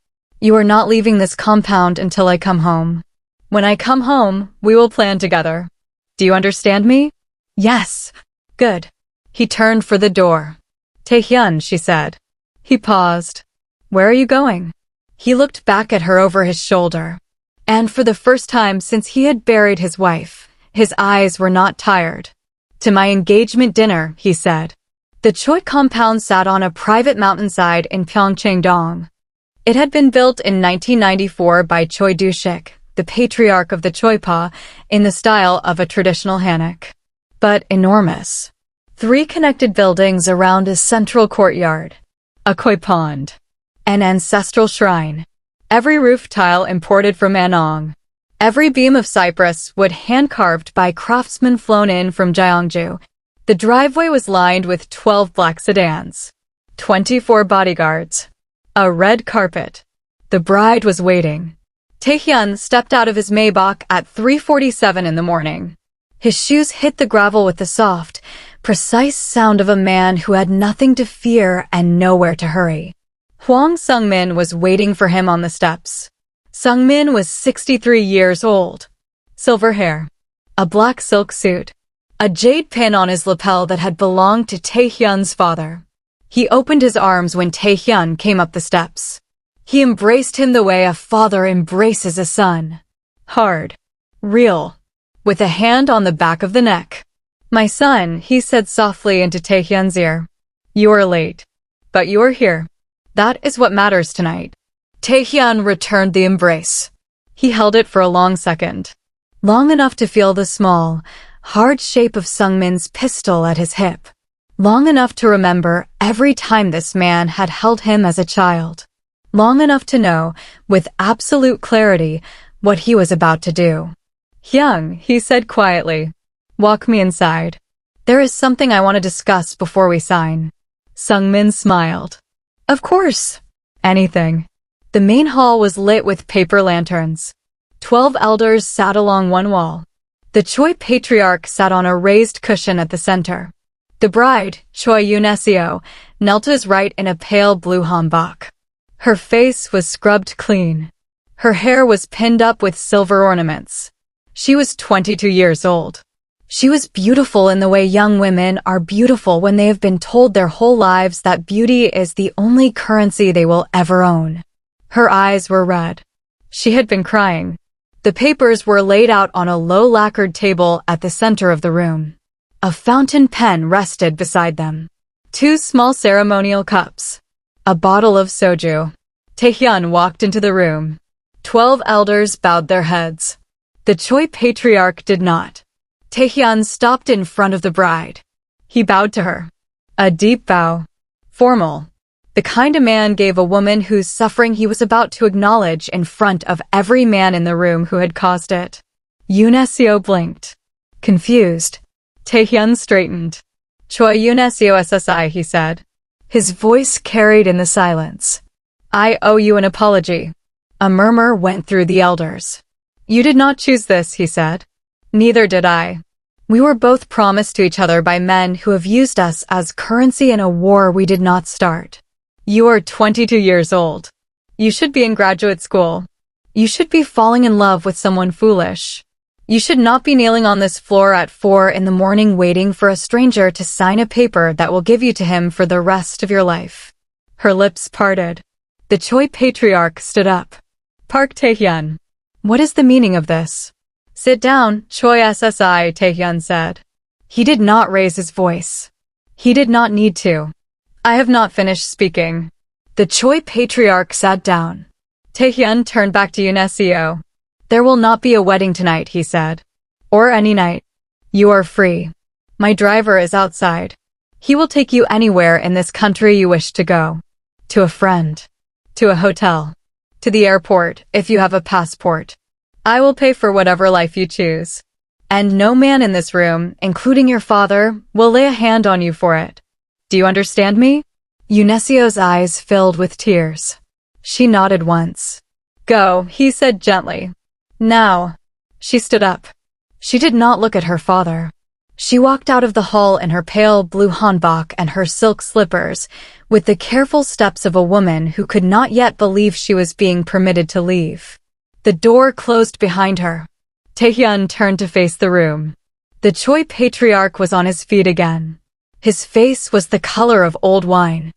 You are not leaving this compound until I come home. When I come home, we will plan together. Do you understand me? Yes. Good. He turned for the door. Tae-hyun, she said. He paused. Where are you going? He looked back at her over his shoulder. And for the first time since he had buried his wife, his eyes were not tired. To my engagement dinner, he said. The Choi compound sat on a private mountainside in Pyeongchang-dong. It had been built in 1994 by Choi Du-shik, the patriarch of the Choi-pa, in the style of a traditional hanok. But enormous. 3 connected buildings around a central courtyard. A koi pond. An ancestral shrine. Every roof tile imported from Anong. Every beam of cypress wood hand-carved by craftsmen flown in from Gyeongju. The driveway was lined with 12 black sedans. 24 bodyguards. A red carpet. The bride was waiting. Tae-hyun stepped out of his Maybach at 3:47 in the morning. His shoes hit the gravel with the soft, precise sound of a man who had nothing to fear and nowhere to hurry. Hwang Sung-min was waiting for him on the steps. Sung-min was 63 years old. Silver hair. A black silk suit. A jade pin on his lapel that had belonged to Tae-hyun's father. He opened his arms when Tae-hyun came up the steps. He embraced him the way a father embraces a son. Hard. Real. With a hand on the back of the neck. My son, he said softly into Tae-hyun's ear. You are late. But you are here. That is what matters tonight. Tae-hyun returned the embrace. He held it for a long second. Long enough to feel the small, hard shape of Sung-min's pistol at his hip. Long enough to remember every time this man had held him as a child. Long enough to know, with absolute clarity, what he was about to do. Hyung, he said quietly. Walk me inside. There is something I want to discuss before we sign. Sung-min smiled. Of course. Anything. The main hall was lit with paper lanterns. 12 elders sat along one wall. The Choi patriarch sat on a raised cushion at the center. The bride, Choi Yoon-seo, knelt to his right in a pale blue hanbok. Her face was scrubbed clean. Her hair was pinned up with silver ornaments. She was 22 years old. She was beautiful in the way young women are beautiful when they have been told their whole lives that beauty is the only currency they will ever own. Her eyes were red. She had been crying. The papers were laid out on a low lacquered table at the center of the room. A fountain pen rested beside them. 2 small ceremonial cups. A bottle of soju. Tae-hyun walked into the room. 12 elders bowed their heads. The Choi patriarch did not. Tae-hyun stopped in front of the bride. He bowed to her. A deep bow. Formal. The kind a man gave a woman whose suffering he was about to acknowledge in front of every man in the room who had caused it. Yoon-seo blinked. Confused. Tae-hyun straightened. Choi Yoon-seo SSI, he said. His voice carried in the silence. I owe you an apology. A murmur went through the elders. You did not choose this, he said. Neither did I. We were both promised to each other by men who have used us as currency in a war we did not start. You are 22 years old. You should be in graduate school. You should be falling in love with someone foolish. You should not be kneeling on this floor at 4 in the morning waiting for a stranger to sign a paper that will give you to him for the rest of your life. Her lips parted. The Choi patriarch stood up. Park Tae-hyun. What is the meaning of this? Sit down, Choi SSI, Tae-hyun said. He did not raise his voice. He did not need to. I have not finished speaking. The Choi patriarch sat down. Tae-hyun turned back to Yoon-seo. There will not be a wedding tonight, he said. Or any night. You are free. My driver is outside. He will take you anywhere in this country you wish to go. To a friend. To a hotel. To the airport, if you have a passport. I will pay for whatever life you choose. And no man in this room, including your father, will lay a hand on you for it. Do you understand me? Eunicio's eyes filled with tears. She nodded once. Go, he said gently. Now. She stood up. She did not look at her father. She walked out of the hall in her pale blue hanbok and her silk slippers, with the careful steps of a woman who could not yet believe she was being permitted to leave. The door closed behind her. Tae-hyun turned to face the room. The Choi patriarch was on his feet again. His face was the color of old wine.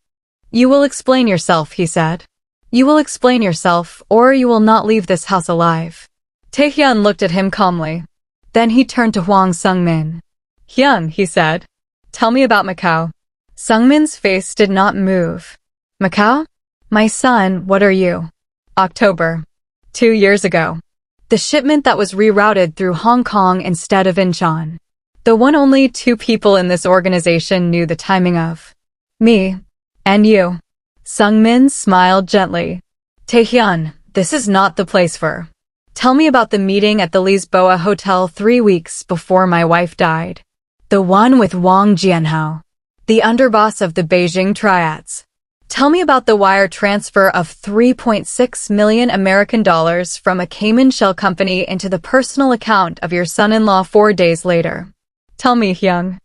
You will explain yourself, he said. You will explain yourself, or you will not leave this house alive. Tae-hyun looked at him calmly. Then he turned to Hwang Sung-min. Hyun, he said. Tell me about Macau. Sung-min's face did not move. Macau? My son, what are you? October. 2 years ago. The shipment that was rerouted through Hong Kong instead of Incheon. The one only 2 people in this organization knew the timing of. Me. And you. Sung-min smiled gently. Tae-hyun, this is not the place for. Tell me about the meeting at the Lisboa Hotel 3 weeks before my wife died. The one with Wang Jianhao. The underboss of the Beijing Triads. Tell me about the wire transfer of $3.6 million American dollars from a Cayman shell company into the personal account of your son-in-law 4 days later. Tell me, Hyung.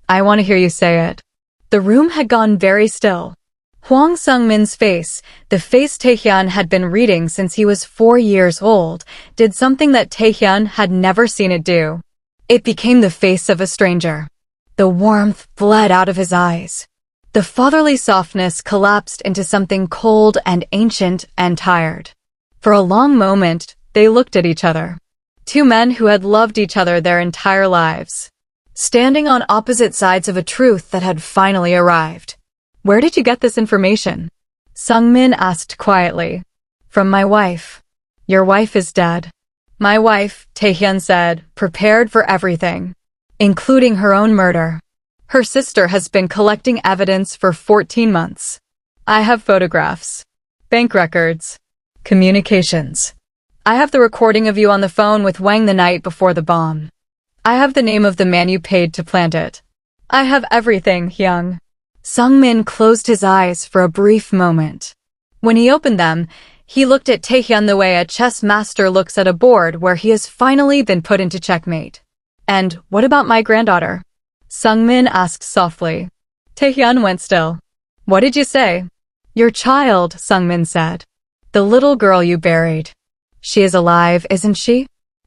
I want to hear you say it. The room had gone very still. Hwang Sung-min's face, the face Tae-hyun had been reading since he was 4 years old, did something that Tae-hyun had never seen it do. It became the face of a stranger. The warmth bled out of his eyes. The fatherly softness collapsed into something cold and ancient and tired. For a long moment, they looked at each other. 2 men who had loved each other their entire lives. Standing on opposite sides of a truth that had finally arrived. Where did you get this information? Sung-min asked quietly. From my wife. Your wife is dead. My wife, Tae-hyun said, prepared for everything. Including her own murder. Her sister has been collecting evidence for 14 months. I have photographs. Bank records. Communications. I have the recording of you on the phone with Wang the night before the bomb. I have the name of the man you paid to plant it. I have everything, Hyung. Sung-min closed his eyes for a brief moment. When he opened them, he looked at Tae-hyun the way a chess master looks at a board where he has finally been put into checkmate. And what about my granddaughter? Sung-min asked softly. Tae-hyun went still. What did you say? Your child, Sung-min said. The little girl you buried. She is alive, isn't she?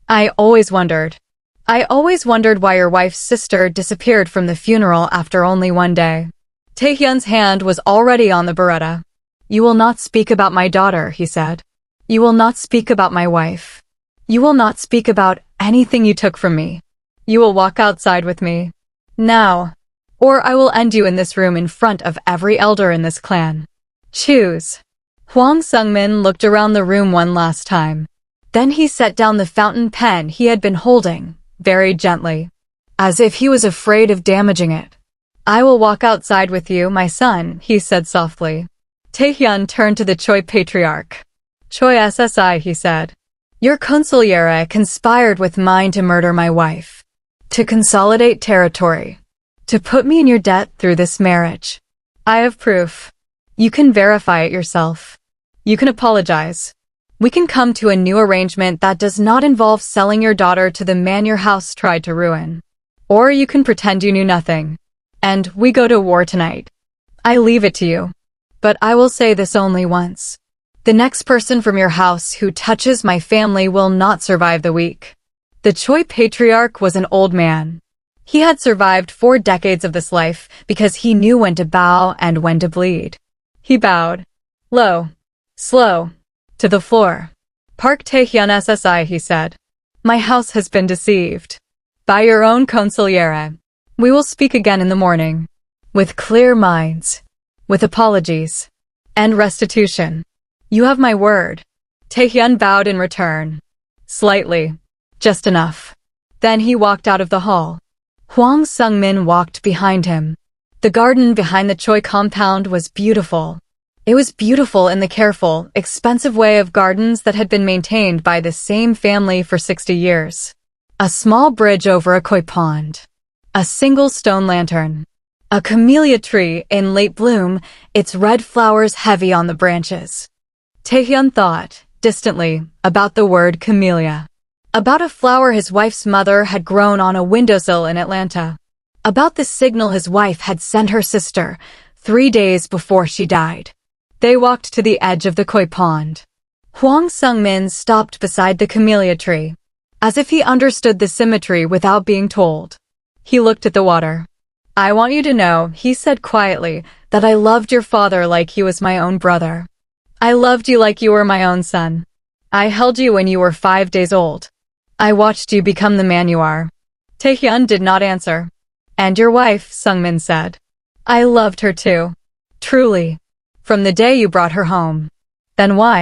I always wondered why your wife's sister disappeared from the funeral after only 1 day. Tae-hyun's hand was already on the beretta. You will not speak about my daughter, he said. You will not speak about my wife. You will not speak about anything you took from me. You will walk outside with me. Now. Or I will end you in this room in front of every elder in this clan. Choose. Hwang Sung-min looked around the room one last time. Then he set down the fountain pen he had been holding, very gently, as if he was afraid of damaging it. I will walk outside with you, my son, he said softly. Tae-hyun turned to the Choi patriarch. Choi SSI, he said. Your consigliere conspired with mine to murder my wife. To consolidate territory. To put me in your debt through this marriage. I have proof. You can verify it yourself. You can apologize. We can come to a new arrangement that does not involve selling your daughter to the man your house tried to ruin. Or you can pretend you knew nothing. And we go to war tonight. I leave it to you. But I will say this only once. The next person from your house who touches my family will not survive the week. The Choi patriarch was an old man. He had survived 4 decades of this life because he knew when to bow and when to bleed. He bowed. Low. Slow. To the floor. Park Tae-hyun SSI, he said. My house has been deceived. By your own consigliere. We will speak again in the morning. With clear minds. With apologies. And restitution. You have my word. Tae-hyun bowed in return. Slightly. Just enough. Then he walked out of the hall. Hwang Sung-min walked behind him. The garden behind the Choi compound was beautiful. It was beautiful in the careful, expensive way of gardens that had been maintained by the same family for 60 years. A small bridge over a koi pond. A single stone lantern. A camellia tree in late bloom, its red flowers heavy on the branches. Tae-hyun thought, distantly, about the word camellia. About a flower his wife's mother had grown on a windowsill in Atlanta. About the signal his wife had sent her sister 3 days before she died. They walked to the edge of the koi pond. Hwang Sung-min stopped beside the camellia tree, as if he understood the symmetry without being told. He looked at the water. "I want you to know," he said quietly, "that I loved your father like he was my own brother. I loved you like you were my own son. I held you when you were 5 days old. I watched you become the man you are." Tae-hyun did not answer. "And your wife," Sung-min said. "I loved her too. Truly. From the day you brought her home." "Then why?"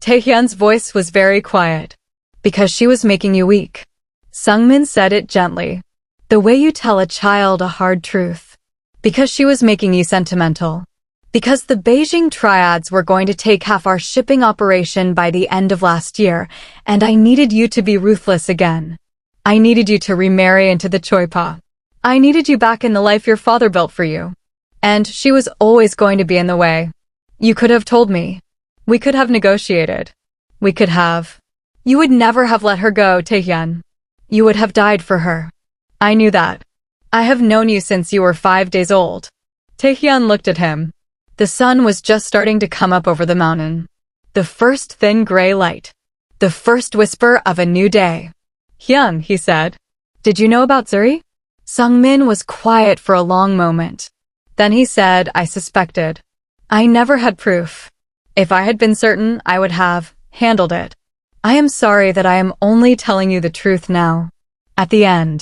Tae-hyun's voice was very quiet. "Because she was making you weak." Sung-min said it gently. "The way you tell a child a hard truth." "Because she was making you sentimental. Because the Beijing triads were going to take half our shipping operation by the end of last year, and I needed you to be ruthless again. I needed you to remarry into the Choipa. I needed you back in the life your father built for you. And she was always going to be in the way. You could have told me. We could have negotiated. We could have. You would never have let her go, Tae-hyun. You would have died for her. I knew that. I have known you since you were 5 days old." Tae-hyun looked at him. The sun was just starting to come up over the mountain. The first thin gray light. The first whisper of a new day. "Hyun," he said. "Did you know about Zuri?" Sung-min was quiet for a long moment. Then he said, "I suspected. I never had proof. If I had been certain, I would have handled it. I am sorry that I am only telling you the truth now. At the end.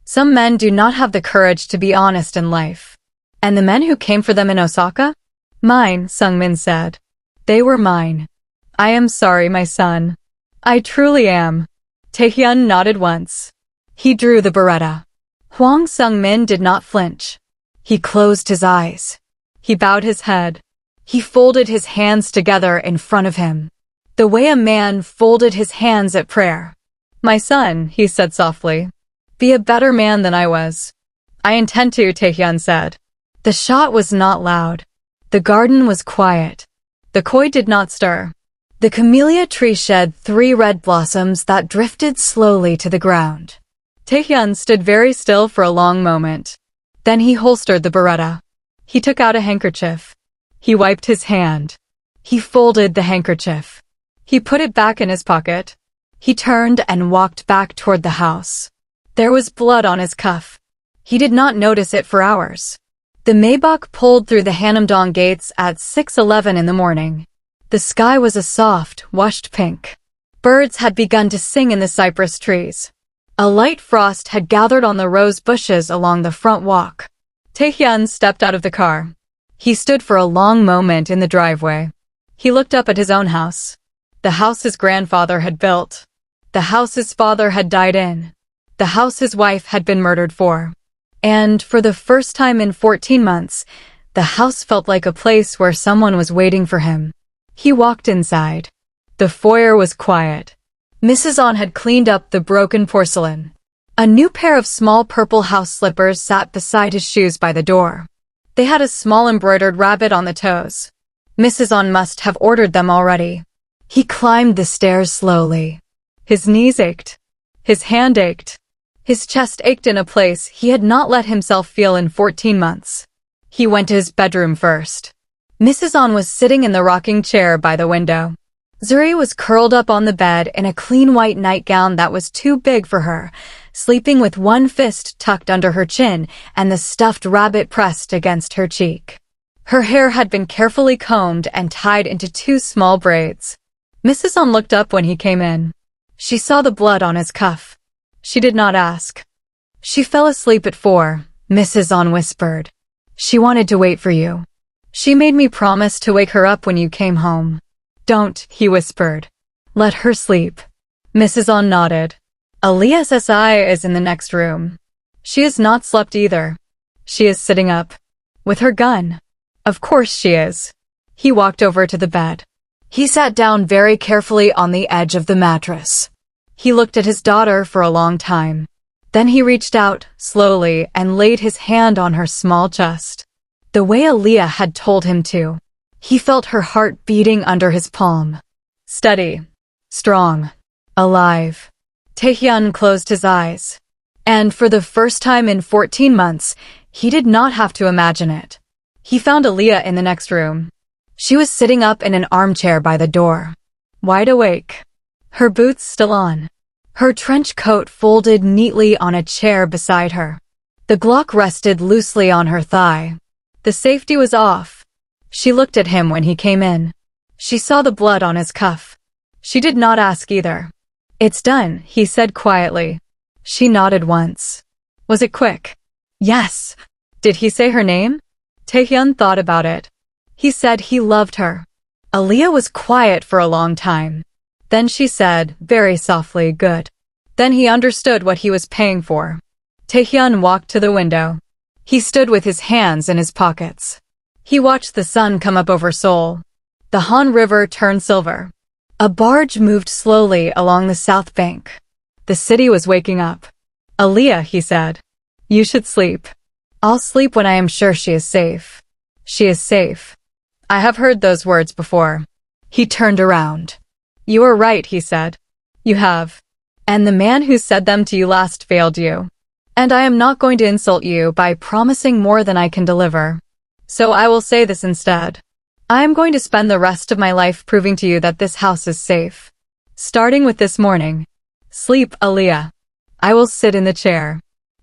Some men do not have the courage to be honest in life. And the men who came for them in Osaka? Mine," Sung-min said. "They were mine. I am sorry, my son. I truly am." Tae-hyun nodded once. He drew the beretta. Hwang Sung-min did not flinch. He closed his eyes. He bowed his head. He folded his hands together in front of him, the way a man folded his hands at prayer. "My son," he said softly, "be a better man than I was." "I intend to," Tae-hyun said. The shot was not loud. The garden was quiet. The koi did not stir. The camellia tree shed 3 red blossoms that drifted slowly to the ground. Tae-hyun stood very still for a long moment. Then he holstered the beretta. He took out a handkerchief. He wiped his hand. He folded the handkerchief. He put it back in his pocket. He turned and walked back toward the house. There was blood on his cuff. He did not notice it for hours. The Maybach pulled through the Hanamdong gates at 6:11 in the morning. The sky was a soft, washed pink. Birds had begun to sing in the cypress trees. A light frost had gathered on the rose bushes along the front walk. Tae-hyun stepped out of the car. He stood for a long moment in the driveway. He looked up at his own house. The house his grandfather had built. The house his father had died in. The house his wife had been murdered for. And for the first time in 14 months, the house felt like a place where someone was waiting for him. He walked inside. The foyer was quiet. Mrs. On had cleaned up the broken porcelain. A new pair of small purple house slippers sat beside his shoes by the door. They had a small embroidered rabbit on the toes. Mrs. On must have ordered them already. He climbed the stairs slowly. His knees ached. His hand ached. His chest ached in a place he had not let himself feel in 14 months. He went to his bedroom first. Mrs. On was sitting in the rocking chair by the window. Zuri was curled up on the bed in a clean white nightgown that was too big for her, sleeping with one fist tucked under her chin and the stuffed rabbit pressed against her cheek. Her hair had been carefully combed and tied into 2 small braids. Mrs. On looked up when he came in. She saw the blood on his cuff. She did not ask. "She fell asleep at 4, Mrs. On whispered. "She wanted to wait for you. She made me promise to wake her up when you came home." "Don't," he whispered. "Let her sleep." Mrs. On nodded. "Aaliyah's SI is in the next room. She has not slept either. She is sitting up." With her gun. Of course she is. He walked over to the bed. He sat down very carefully on the edge of the mattress. He looked at his daughter for a long time. Then he reached out, slowly, and laid his hand on her small chest. The way Aaliyah had told him to. He felt her heart beating under his palm. Steady. Strong. Alive. Tae-hyun closed his eyes. And for the first time in 14 months, he did not have to imagine it. He found Aaliyah in the next room. She was sitting up in an armchair by the door. Wide awake. Her boots still on. Her trench coat folded neatly on a chair beside her. The Glock rested loosely on her thigh. The safety was off. She looked at him when he came in. She saw the blood on his cuff. She did not ask either. It's done, he said quietly. She nodded once. Was it quick? Yes. Did he say her name? Tae-hyun thought about it. He said he loved her. Aaliyah was quiet for a long time. Then she said, very softly, good. Then he understood what he was paying for. Tae-hyun walked to the window. He stood with his hands in his pockets. He watched the sun come up over Seoul. The Han River turned silver. A barge moved slowly along the south bank. The city was waking up. Aaliyah, he said. You should sleep. I'll sleep when I am sure she is safe. She is safe. I have heard those words before. He turned around. You are right, he said. You have. And the man who said them to you last failed you. And I am not going to insult you by promising more than I can deliver. So I will say this instead. I am going to spend the rest of my life proving to you that this house is safe. Starting with this morning. Sleep, Aaliyah. I will sit in the chair.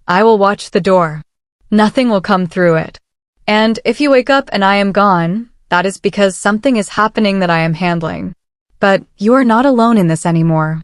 I will watch the door. Nothing will come through it. And if you wake up and I am gone, that is because something is happening that I am handling. But you are not alone in this anymore.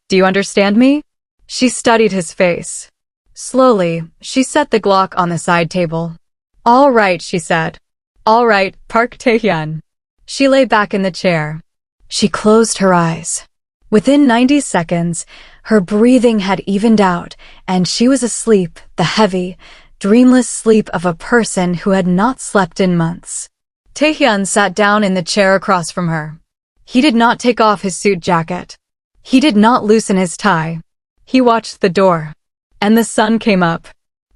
Do you understand me? She studied his face. Slowly, she set the Glock on the side table. All right, she said. All right, Park Tae-hyun. She lay back in the chair. She closed her eyes. Within 90 seconds, her breathing had evened out, and she was asleep, the heavy, dreamless sleep of a person who had not slept in months. Tae-hyun sat down in the chair across from her. He did not take off his suit jacket. He did not loosen his tie. He watched the door. And the sun came up.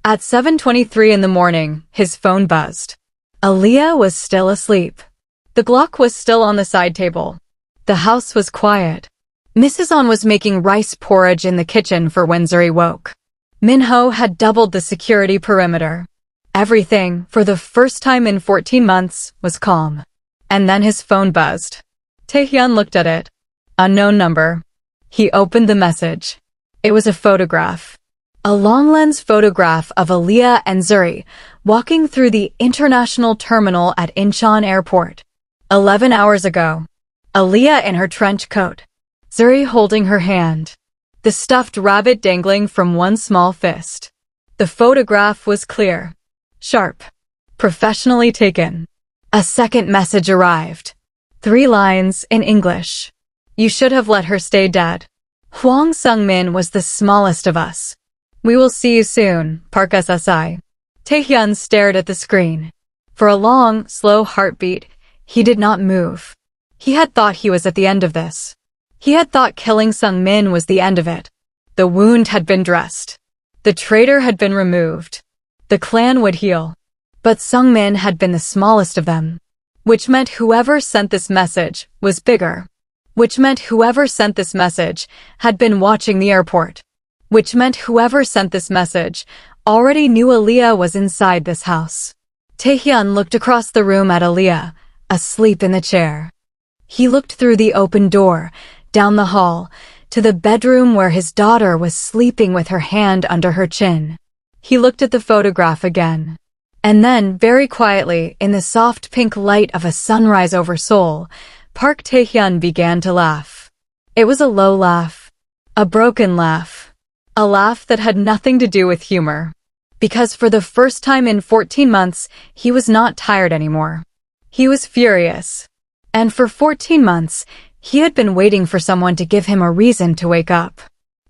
At 7:23 in the morning, his phone buzzed. Aaliyah was still asleep. The Glock was still on the side table. The house was quiet. Mrs. On was making rice porridge in the kitchen for when Zuri woke. Minho had doubled the security perimeter. Everything, for the first time in 14 months, was calm. And then his phone buzzed. Tae-hyun looked at it. Unknown number. He opened the message. It was a photograph. A long-lens photograph of Aaliyah and Zuri walking through the international terminal at Incheon Airport. 11 hours ago. Aaliyah in her trench coat. Zuri holding her hand. The stuffed rabbit dangling from one small fist. The photograph was clear. Sharp. Professionally taken. A second message arrived. 3 lines in English. You should have let her stay dead. Hwang Sung-min was the smallest of us. We will see you soon, Park SSI. Tae-hyun stared at the screen. For a long, slow heartbeat, he did not move. He had thought he was at the end of this. He had thought killing Sung-min was the end of it. The wound had been dressed. The traitor had been removed. The clan would heal. But Sung-min had been the smallest of them. Which meant whoever sent this message was bigger. Which meant whoever sent this message had been watching the airport. Which meant whoever sent this message already knew Aaliyah was inside this house. Tae-hyun looked across the room at Aaliyah, asleep in the chair. He looked through the open door, down the hall, to the bedroom where his daughter was sleeping with her hand under her chin. He looked at the photograph again. And then, very quietly, in the soft pink light of a sunrise over Seoul, Park Tae-hyun began to laugh. It was a low laugh. A broken laugh. A laugh that had nothing to do with humor. Because for the first time in 14 months, he was not tired anymore. He was furious. And for 14 months, he had been waiting for someone to give him a reason to wake up.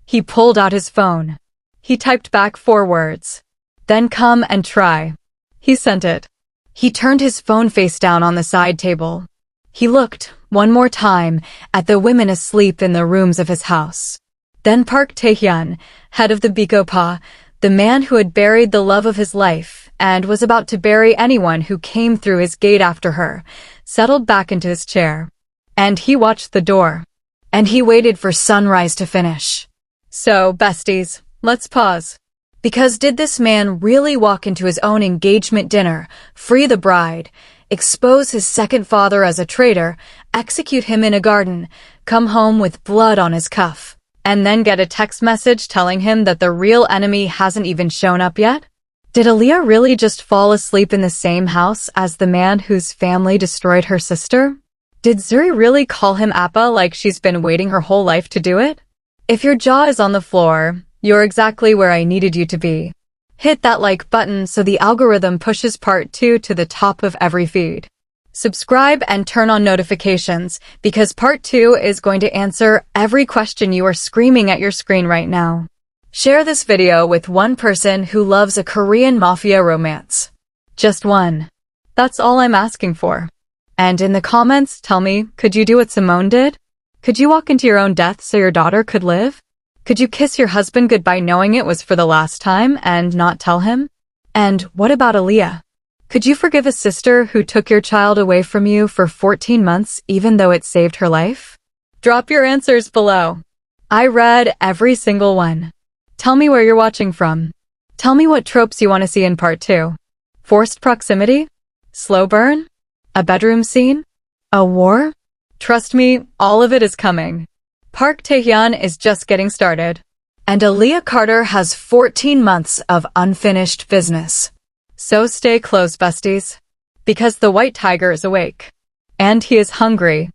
He pulled out his phone. He typed back 4 words. Then come and try. He sent it. He turned his phone face down on the side table. He looked, one more time, at the women asleep in the rooms of his house. Then Park Tae-hyun, head of the Baekho-pa, the man who had buried the love of his life and was about to bury anyone who came through his gate after her, settled back into his chair. And he watched the door. And he waited for sunrise to finish. So, besties, let's pause. Because did this man really walk into his own engagement dinner, free the bride, expose his second father as a traitor, execute him in a garden, come home with blood on his cuff, and then get a text message telling him that the real enemy hasn't even shown up yet? Did Aaliyah really just fall asleep in the same house as the man whose family destroyed her sister? Did Zuri really call him appa like she's been waiting her whole life to do it? If your jaw is on the floor, you're exactly where I needed you to be. Hit that like button so the algorithm pushes part 2 to the top of every feed. Subscribe and turn on notifications because part 2 is going to answer every question you are screaming at your screen right now. Share this video with one person who loves a Korean mafia romance. Just one. That's all I'm asking for. And in the comments, tell me, could you do what Simone did? Could you walk into your own death so your daughter could live? Could you kiss your husband goodbye knowing it was for the last time and not tell him? And what about Aaliyah? Could you forgive a sister who took your child away from you for 14 months even though it saved her life? Drop your answers below. I read every single one. Tell me where you're watching from. Tell me what tropes you want to see in part 2. Forced proximity? Slow burn? A bedroom scene? A war? Trust me, all of it is coming. Park Tae-hyun is just getting started. And Aaliyah Carter has 14 months of unfinished business. So stay close, besties. Because the white tiger is awake. And he is hungry.